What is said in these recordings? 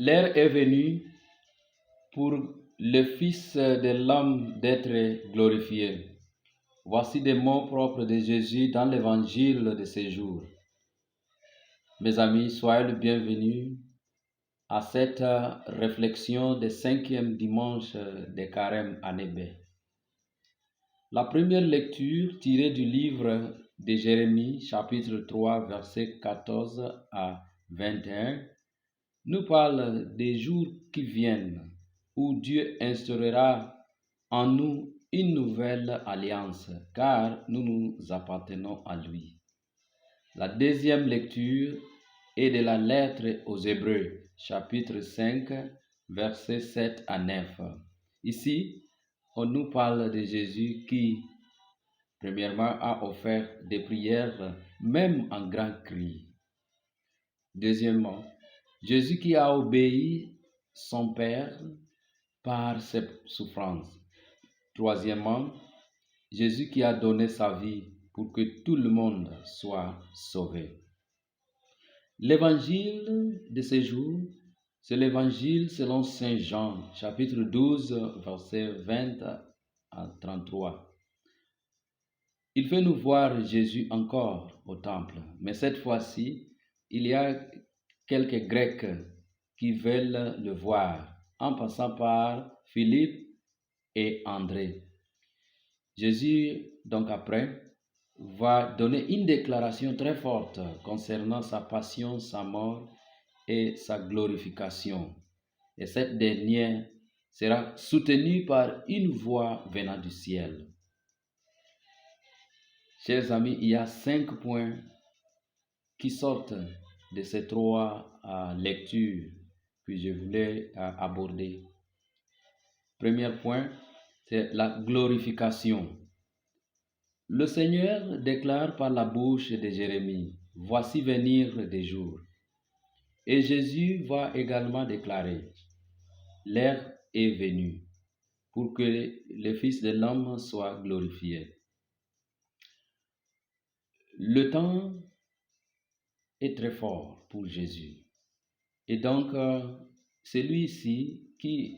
L'heure est venue pour le Fils de l'homme d'être glorifié. Voici des mots propres de Jésus dans l'évangile de ces jours. Mes amis, soyez le bienvenu à cette réflexion des 5e dimanche de Carême à Nébé. La première lecture tirée du livre de Jérémie, chapitre 3, versets 14 à 21, nous parle des jours qui viennent où Dieu instaurera en nous une nouvelle alliance, car nous nous appartenons à lui. La deuxième lecture est de la lettre aux Hébreux, chapitre 5, versets 7 à 9. Ici, on nous parle de Jésus qui, premièrement, a offert des prières, même en grand cri. Deuxièmement, Jésus qui a obéi son Père par ses souffrances. Troisièmement, Jésus qui a donné sa vie pour que tout le monde soit sauvé. L'évangile de ces jours, c'est l'évangile selon Saint Jean, chapitre 12, versets 20 à 33. Il fait nous voir Jésus encore au temple, mais cette fois-ci, il y a quelques Grecs qui veulent le voir, en passant par Philippe et André. Jésus, donc après, va donner une déclaration très forte concernant sa passion, sa mort et sa glorification. Et cette dernière sera soutenue par une voix venant du ciel. Chers amis, il y a 5 points qui sortent de ces 3 lectures que je voulais aborder. Premier point, c'est la glorification. Le Seigneur déclare par la bouche de Jérémie, « Voici venir des jours. » Et Jésus va également déclarer, « L'heure est venue pour que le Fils de l'homme soit glorifié. » Le temps est très fort pour Jésus. Et donc, c'est lui ici qui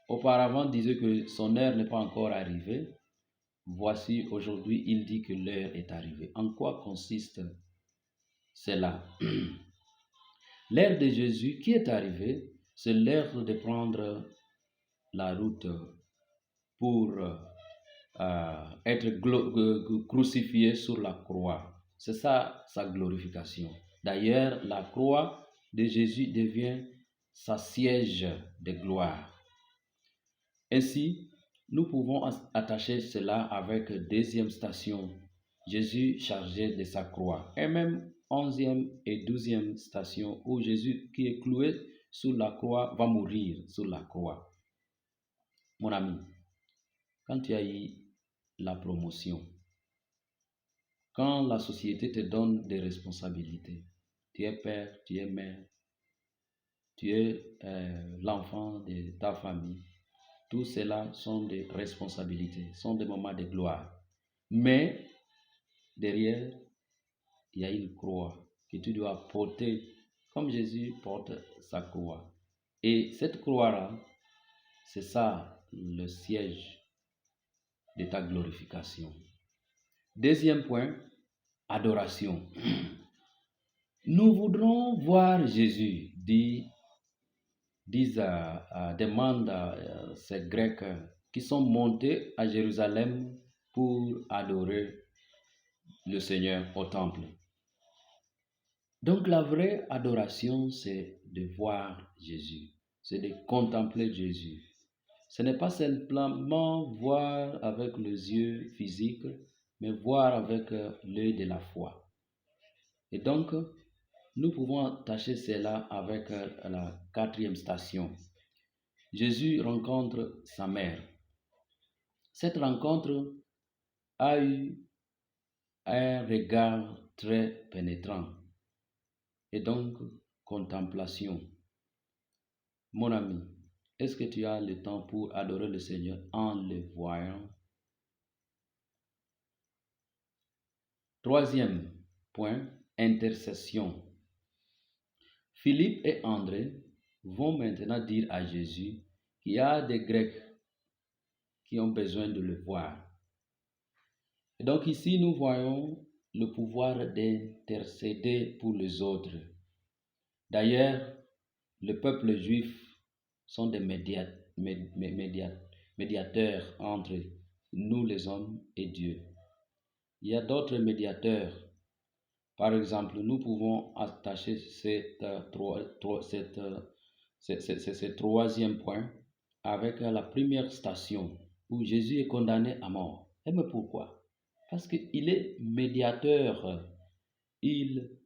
auparavant disait que son heure n'est pas encore arrivée. Voici aujourd'hui, il dit que l'heure est arrivée. En quoi consiste cela? L'heure de Jésus qui est arrivée, c'est l'heure de prendre la route pour être crucifié sur la croix. C'est ça sa glorification. D'ailleurs, la croix de Jésus devient sa siège de gloire. Ainsi, nous pouvons attacher cela avec deuxième station, Jésus chargé de sa croix, et même 11e et 12e station où Jésus qui est cloué sur la croix va mourir sur la croix. Mon ami, quand tu as eu la promotion, quand la société te donne des responsabilités, tu es père, tu es mère, tu es l'enfant de ta famille, tout cela sont des responsabilités, sont des moments de gloire. Mais derrière, il y a une croix que tu dois porter comme Jésus porte sa croix. Et cette croix-là, c'est ça le siège de ta glorification. Deuxième point, adoration. Nous voudrons voir Jésus, demandent ces Grecs qui sont montés à Jérusalem pour adorer le Seigneur au temple. Donc la vraie adoration, c'est de voir Jésus, c'est de contempler Jésus. Ce n'est pas simplement voir avec les yeux physiques, mais voir avec l'œil de la foi. Et donc, nous pouvons attacher cela avec la 4e station. Jésus rencontre sa mère. Cette rencontre a eu un regard très pénétrant et donc contemplation. Mon ami, est-ce que tu as le temps pour adorer le Seigneur en le voyant? Troisième point, intercession. Philippe et André vont maintenant dire à Jésus qu'il y a des Grecs qui ont besoin de le voir. Et donc ici, nous voyons le pouvoir d'intercéder pour les autres. D'ailleurs, le peuple juif sont des médiateurs entre nous les hommes et Dieu. Il y a d'autres médiateurs. Par exemple, nous pouvons attacher ce troisième point avec la première station où Jésus est condamné à mort. Et mais pourquoi? Parce qu'il est médiateur. Il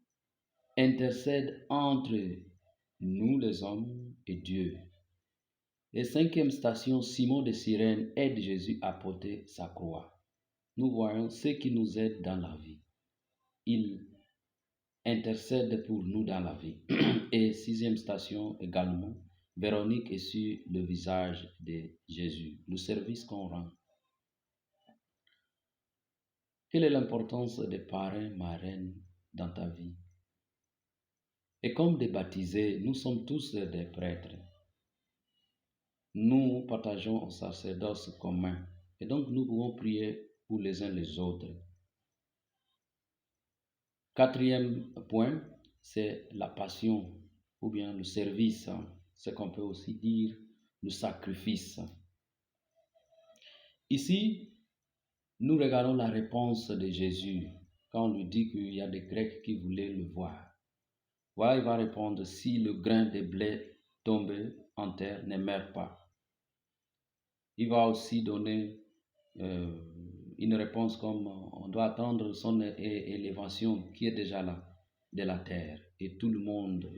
intercède entre nous les hommes et Dieu. Et cinquième station, Simon de Cyrène aide Jésus à porter sa croix. Nous voyons ce qui nous aide dans la vie. Il intercède pour nous dans la vie. Et sixième station également, Véronique est sur le visage de Jésus, le service qu'on rend. Quelle est l'importance des parrains, marraines dans ta vie? Et comme des baptisés, nous sommes tous des prêtres. Nous partageons un sacerdoce commun et donc nous pouvons prier pour les uns les autres. Quatrième point, c'est la passion ou bien le service, ce qu'on peut aussi dire le sacrifice. Ici, nous regardons la réponse de Jésus quand on lui dit qu'il y a des Grecs qui voulaient le voir. Voilà, il va répondre, si le grain de blé tombé en terre ne meurt pas. Il va aussi donner une réponse comme on doit attendre son élévation qui est déjà là de la terre et tout le monde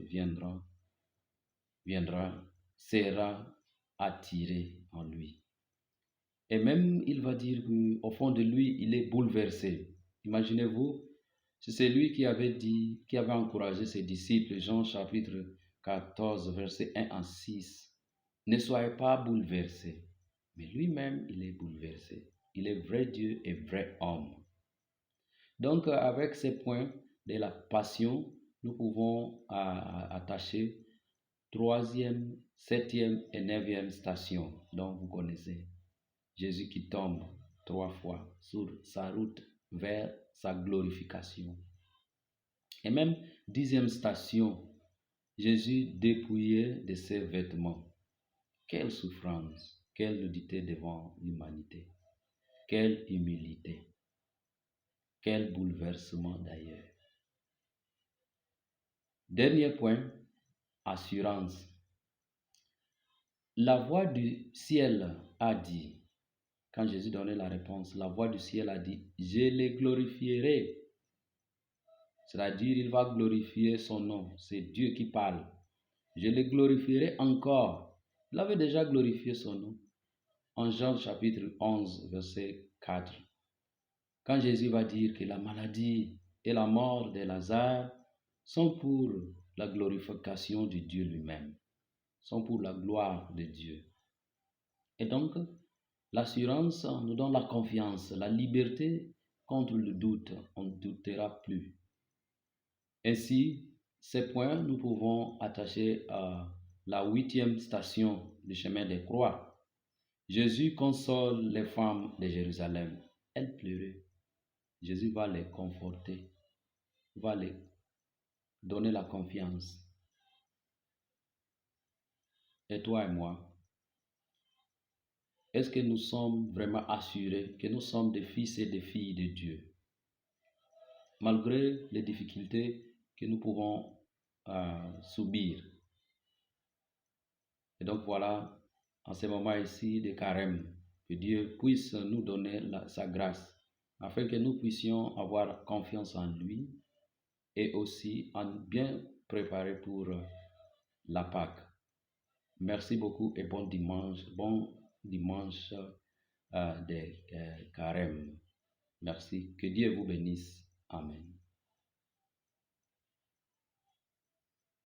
sera attiré en lui. Et même il va dire qu'au fond de lui, il est bouleversé. Imaginez-vous, c'est lui qui avait encouragé ses disciples, Jean chapitre 14, verset 1 à 6. Ne soyez pas bouleversés. Mais lui-même, il est bouleversé. Il est vrai Dieu et vrai homme. Donc, avec ces points de la passion, nous pouvons attacher troisième, septième et neuvième station. Donc, vous connaissez Jésus qui tombe 3 fois sur sa route vers sa glorification. Et même 10e station, Jésus dépouillé de ses vêtements. Quelle souffrance, quelle nudité devant l'humanité, quelle humilité, quel bouleversement d'ailleurs. Dernier point, assurance. La voix du ciel a dit, quand Jésus donnait la réponse, la voix du ciel a dit, je les glorifierai. C'est-à-dire, il va glorifier son nom. C'est Dieu qui parle. Je les glorifierai encore. Il avait déjà glorifié son nom. En Jean chapitre 11, verset 4. Quand Jésus va dire que la maladie et la mort de Lazare sont pour la glorification de Dieu lui-même, sont pour la gloire de Dieu. Et donc, l'assurance nous donne la confiance, la liberté contre le doute. On ne doutera plus. Ainsi, ces points, nous pouvons attacher à la 8e station du chemin des croix. Jésus console les femmes de Jérusalem. Elles pleuraient. Jésus va les conforter, va les donner la confiance. Et toi et moi, est-ce que nous sommes vraiment assurés que nous sommes des fils et des filles de Dieu, malgré les difficultés que nous pouvons subir? Et donc voilà, en ce moment ici de carême, que Dieu puisse nous donner sa grâce, afin que nous puissions avoir confiance en lui et aussi en bien préparer pour la Pâque. Merci beaucoup et bon dimanche de carême. Merci. Que Dieu vous bénisse. Amen.